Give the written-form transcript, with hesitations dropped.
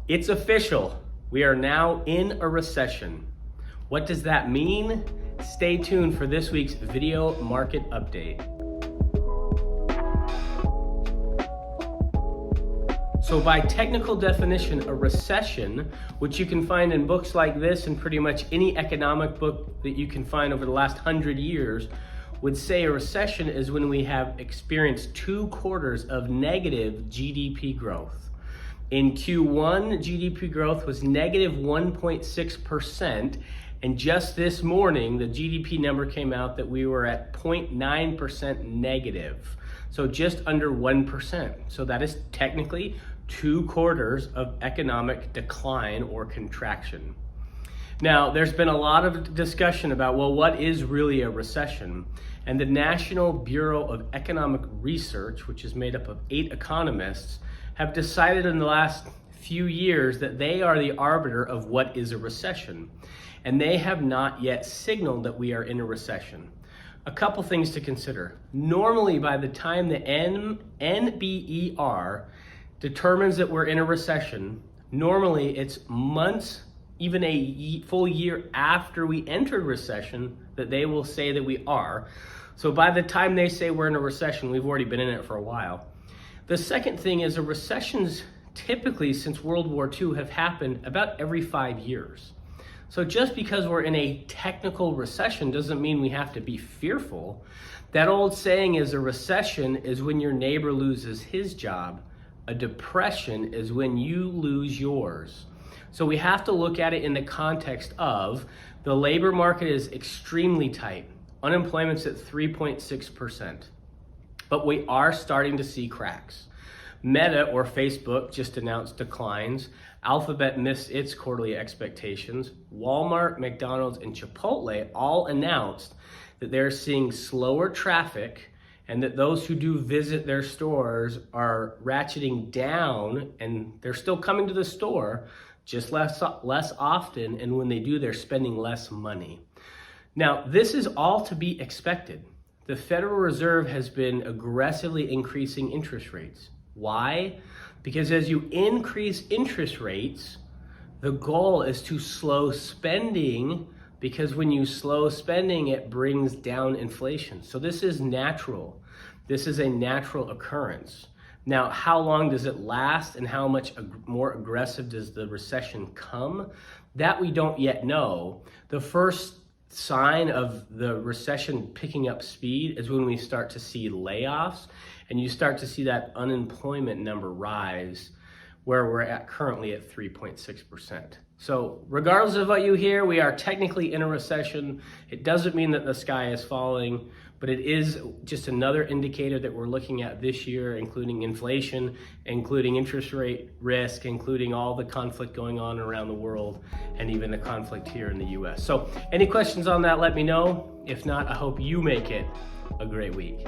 It's official. We are now in a recession. What does that mean? Stay tuned for this week's video market update. So by technical definition, a recession, which you can find in books like this and pretty much any economic book that you can find over the last 100 years, would say a recession is when we have experienced 2 quarters of negative GDP growth. In Q1, GDP growth was negative 1.6%, and just this morning, the GDP number came out that we were at 0.9% negative, so just under 1%. So that is technically 2 quarters of economic decline or contraction. Now, there's been a lot of discussion about, well, what is really a recession? And the National Bureau of Economic Research, which is made up of 8 economists, have decided in the last few years that they are the arbiter of what is a recession. And they have not yet signaled that we are in a recession. A couple things to consider. Normally, by the time the NBER determines that we're in a recession, normally it's months, even a full year after we entered recession, that they will say that we are. So by the time they say we're in a recession, we've already been in it for a while. The second thing is, recessions typically since World War II have happened about every 5 years. So just because we're in a technical recession doesn't mean we have to be fearful. That old saying is, a recession is when your neighbor loses his job. A depression is when you lose yours. So we have to look at it in the context of the labor market is extremely tight. Unemployment's at 3.6%. But we are starting to see cracks. Meta, or Facebook, just announced declines. Alphabet missed its quarterly expectations. Walmart, McDonald's, and Chipotle all announced that they're seeing slower traffic and that those who do visit their stores are ratcheting down, and they're still coming to the store, just less often, and when they do, they're spending less money. Now, this is all to be expected. The Federal Reserve has been aggressively increasing interest rates. Why? Because as you increase interest rates, the goal is to slow spending, because when you slow spending, it brings down inflation. So this is natural. This is a natural occurrence. Now, how long does it last and how much more aggressive does the recession come? That we don't yet know. The first sign of the recession picking up speed is when we start to see layoffs and you start to see that unemployment number rise, where we're at currently at 3.6%. So regardless of what you hear, we are technically in a recession. It doesn't mean that the sky is falling, but it is just another indicator that we're looking at this year, including inflation, including interest rate risk, including all the conflict going on around the world, and even the conflict here in the US. So any questions on that, let me know. If not, I hope you make it a great week.